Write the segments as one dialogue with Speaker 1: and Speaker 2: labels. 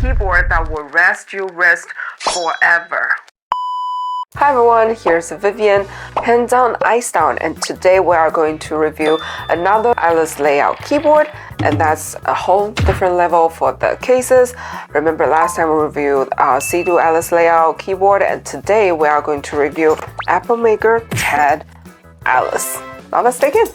Speaker 1: keyboard that will rest your wrist forever.
Speaker 2: Hi everyone, here's Vivian, hands on, eyes down, and today we are going to review another Alice layout keyboard, and that's a whole different level for the cases. Remember last time we reviewed C2 Alice layout keyboard, and today we are going to review Epomaker Tide Alice. Now let's dig in.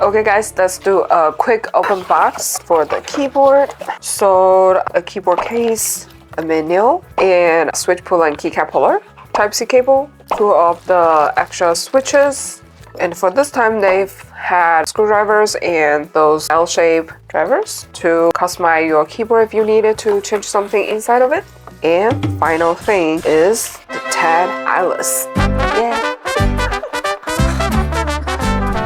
Speaker 2: Okay guys, let's do a quick open box for the keyboard. So a keyboard case, a menu, and a switch puller and keycap puller, Type-C cable, two of the extra switches, and for this time they've had screwdrivers and those L-shaped drivers to customize your keyboard if you needed to change something inside of it. And final thing is the Tide Alice. Yeah.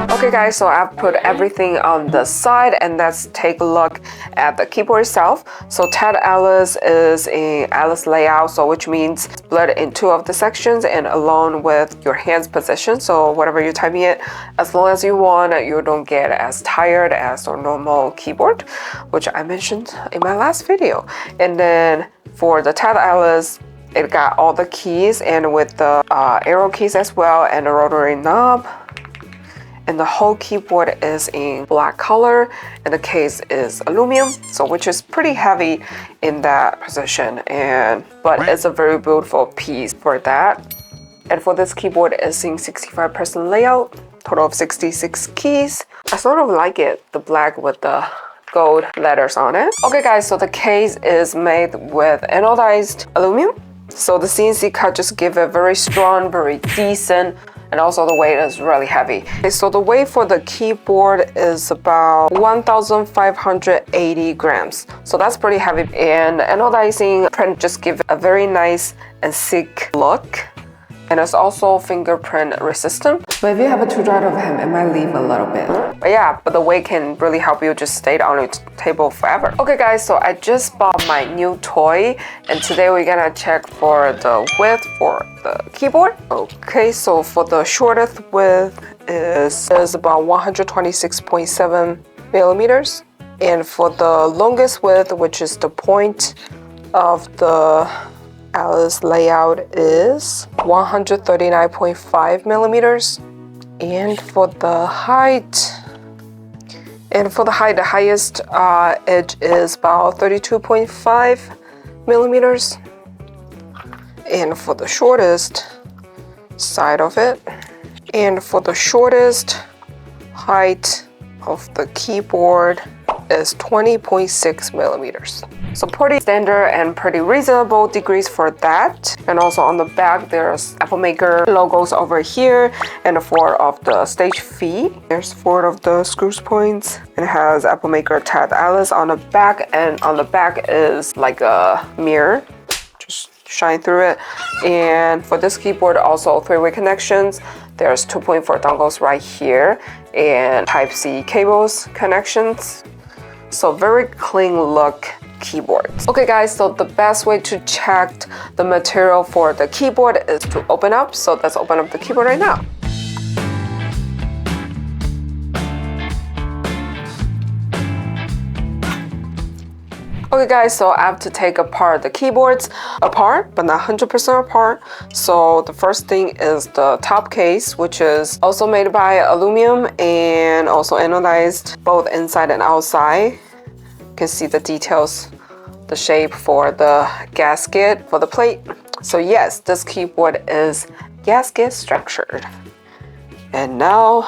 Speaker 2: Okay guys, so I've put everything on the side, and let's take a look at the keyboard itself. So Tide Alice is an Alice layout, so which means split in two of the sections and along with your hands position. So whatever you're typing it, as long as you want, you don't get as tired as a normal keyboard, which I mentioned in my last video. And then for the Tide Alice, it got all the keys and with the arrow keys as well and the rotary knob. And the whole keyboard is in black color, and the case is aluminum, so which is pretty heavy in that position, but it's a very beautiful piece for that. And for this keyboard, it's in 65% layout, total of 66 keys. I sort of like it, the black with the gold letters on it. Okay guys, so the case is made with anodized aluminum, so the CNC cut just give it very strong, very decent, and also the weight is really heavy. Okay, so the weight for the keyboard is about 1,580 grams. So that's pretty heavy. And the anodizing print just gives a very nice and sleek look. And it's also fingerprint resistant. But if you have a too dry of him, it might leave a little bit. But yeah, but the weight can really help you just stay on your table forever. Okay guys, so I just bought my new toy, and today we're gonna check for the width for the keyboard. Okay, so for the shortest width is about 126.7 millimeters. And for the longest width, which is the point of the Alice layout, is 139.5 millimeters. And for the height, the highest edge is about 32.5 millimeters. And for the shortest side of it, and for the shortest height of the keyboard is 20.6 millimeters. So pretty standard and pretty reasonable degrees for that. And also on the back, there's Epomaker logos over here and 4 of the stage feet. There's 4 of the screw points. It has Epomaker Tide Alice on the back, and on the back is like a mirror. Just shine through it. And for this keyboard, also 3-way connections. There's 2.4 dongles right here and Type-C cables connections. So very clean look keyboard. Okay guys, so the best way to check the material for the keyboard is to open up. So let's open up the keyboard right now. Okay guys, so I have to take apart the keyboards apart, but not 100% apart. So the first thing is the top case, which is also made by aluminum and also anodized both inside and outside. You can see the details, the shape for the gasket for the plate. So yes, this keyboard is gasket structured. And now,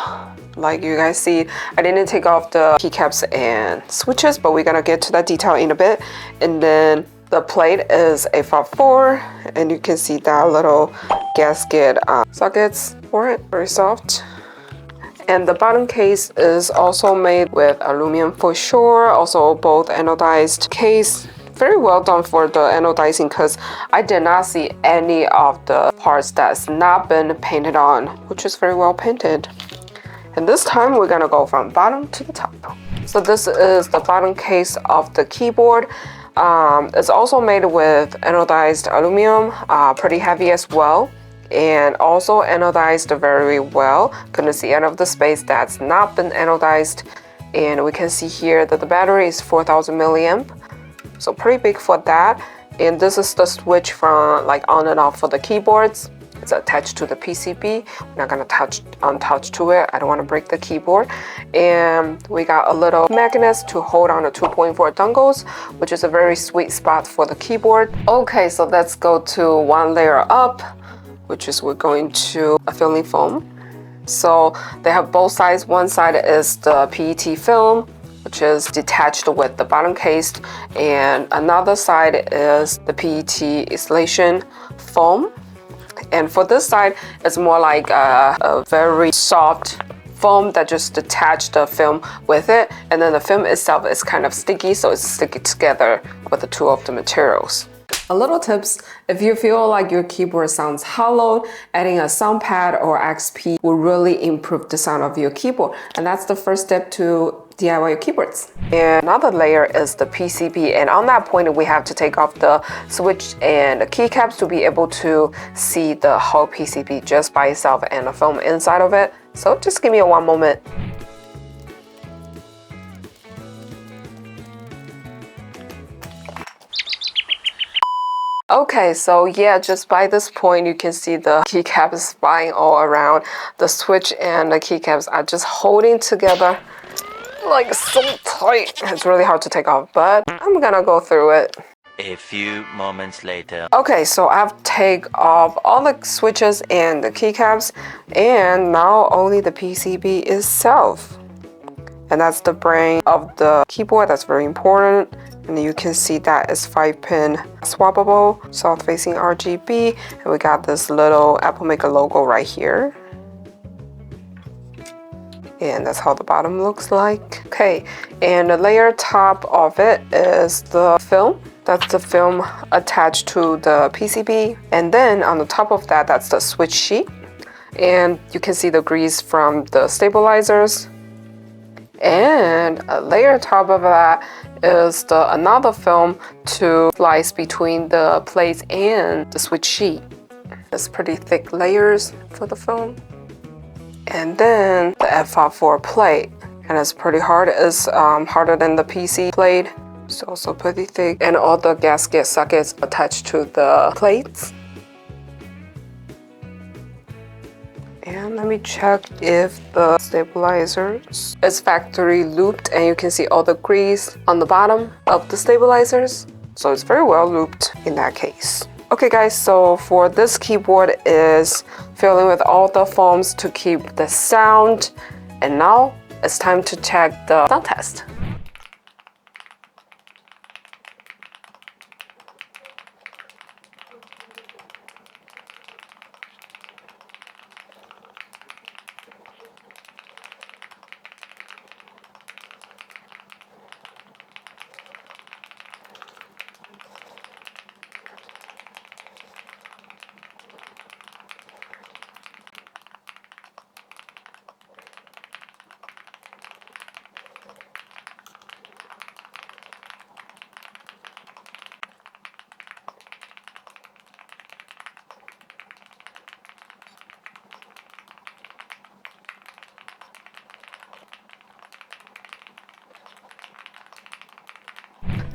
Speaker 2: like you guys see, I didn't take off the keycaps and switches, but we're gonna get to that detail in a bit. And then the plate is a 5/4, and you can see that little gasket sockets for it, very soft. And the bottom case is also made with aluminum for sure, also both anodized case. Very well done for the anodizing, because I did not see any of the parts that's not been painted on, which is very well painted. And this time we're gonna go from bottom to the top. So this is the bottom case of the keyboard. It's also made with anodized aluminum, pretty heavy as well. and also anodized very well. Couldn't see any of the space that's not been anodized. and we can see here that the battery is 4000 milliamp, so pretty big for that. And this is the switch from like on and off for the keyboards. It's attached to the PCB. We're not gonna touch to it. I don't want to break the keyboard. And we got a little magnet to hold on the 2.4 dongles, which is a very sweet spot for the keyboard. Okay, so let's go to one layer up, which is we're going to a filling foam. So they have both sides. One side is the PET film, which is detached with the bottom case, and another side is the PET insulation foam. And for this side, it's more like a very soft foam that just detached the film with it, and then the film itself is kind of sticky, so it's sticky together with the two of the materials. A little tips, if you feel like your keyboard sounds hollow, adding a sound pad or XP will really improve the sound of your keyboard, and that's the first step to DIY your keyboards. And another layer is the PCB, and on that point we have to take off the switch and the keycaps to be able to see the whole PCB just by itself and the film inside of it. So just give me one moment. Okay, so yeah, just by this point you can see the keycaps flying all around. The switch and the keycaps are just holding together like so tight. It's really hard to take off, but I'm gonna go through it.
Speaker 3: A few moments later.
Speaker 2: Okay, so I've taken off all the switches and the keycaps, and now only the PCB itself. And that's the brain of the keyboard. That's very important. And you can see that is 5-pin swappable, south-facing RGB, and we got this little Epomaker logo right here. And that's how the bottom looks like. Okay, and the layer top of it is the film. That's the film attached to the PCB. And then on the top of that, that's the switch sheet. And you can see the grease from the stabilizers. And a layer top of that is another film to slice between the plates and the switch sheet. It's pretty thick layers for the film. And then the F54 plate, and it's pretty hard. It's harder than the PC plate. It's also pretty thick, and all the gasket sockets attached to the plates. And let me check if the stabilizers is factory looped, and you can see all the grease on the bottom of the stabilizers. So it's very well looped in that case. Okay guys, so for this keyboard is filling with all the foams to keep the sound. And now it's time to check the sound test.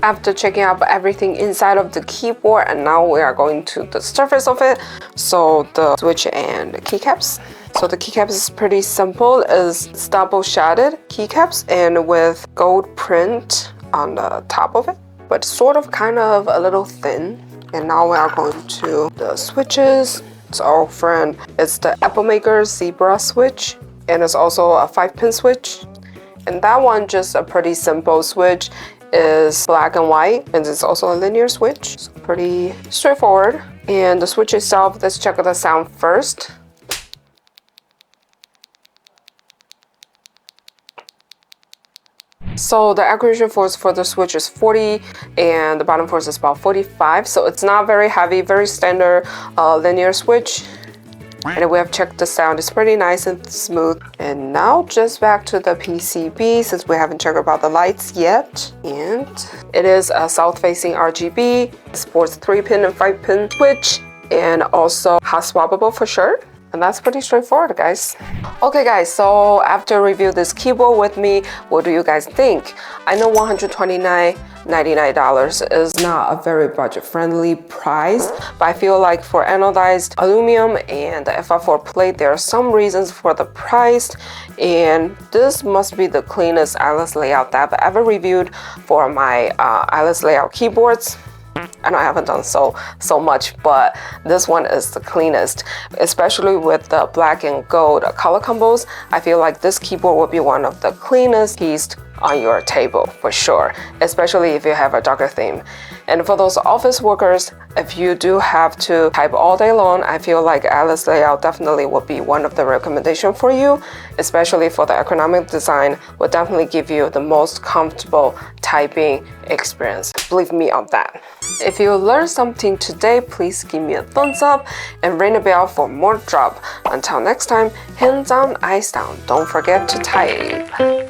Speaker 2: After checking out everything inside of the keyboard, and now we are going to the surface of it, so the switch and the keycaps. So the keycaps is pretty simple. It's double shaded keycaps and with gold print on the top of it, but sort of kind of a little thin. And now we are going to the switches. It's our friend. It's the Epomaker Zebra switch, and it's also a 5-pin switch. And that one just a pretty simple switch. Is black and white, and it's also a linear switch, so pretty straightforward. And the switch itself, let's check the sound first. So the accuracy force for the switch is 40, and the bottom force is about 45, so it's not very heavy, very standard linear switch. And we have checked the sound, it's pretty nice and smooth. And now just back to the PCB, since we haven't checked about the lights yet. And it is a south-facing RGB, it supports 3-pin and 5-pin switch, and also hot swappable for sure. And that's pretty straightforward, guys. Okay guys, so after review this keyboard with me, what do you guys think? I know $129.99 is not a very budget-friendly price, but I feel like for anodized aluminum and the FR4 plate, there are some reasons for the price, and this must be the cleanest Alice layout that I've ever reviewed for my Alice layout keyboards. I know I haven't done so much, but this one is the cleanest, especially with the black and gold color combos. I feel like this keyboard will be one of the cleanest keys on your table for sure, especially if you have a darker theme. And for those office workers, if you do have to type all day long, I feel like Alice layout definitely would be one of the recommendations for you, especially for the ergonomic design, will definitely give you the most comfortable typing experience. Believe me on that. If you learned something today, please give me a thumbs up and ring the bell for more drop. Until next time, hands on, eyes down. Don't forget to type.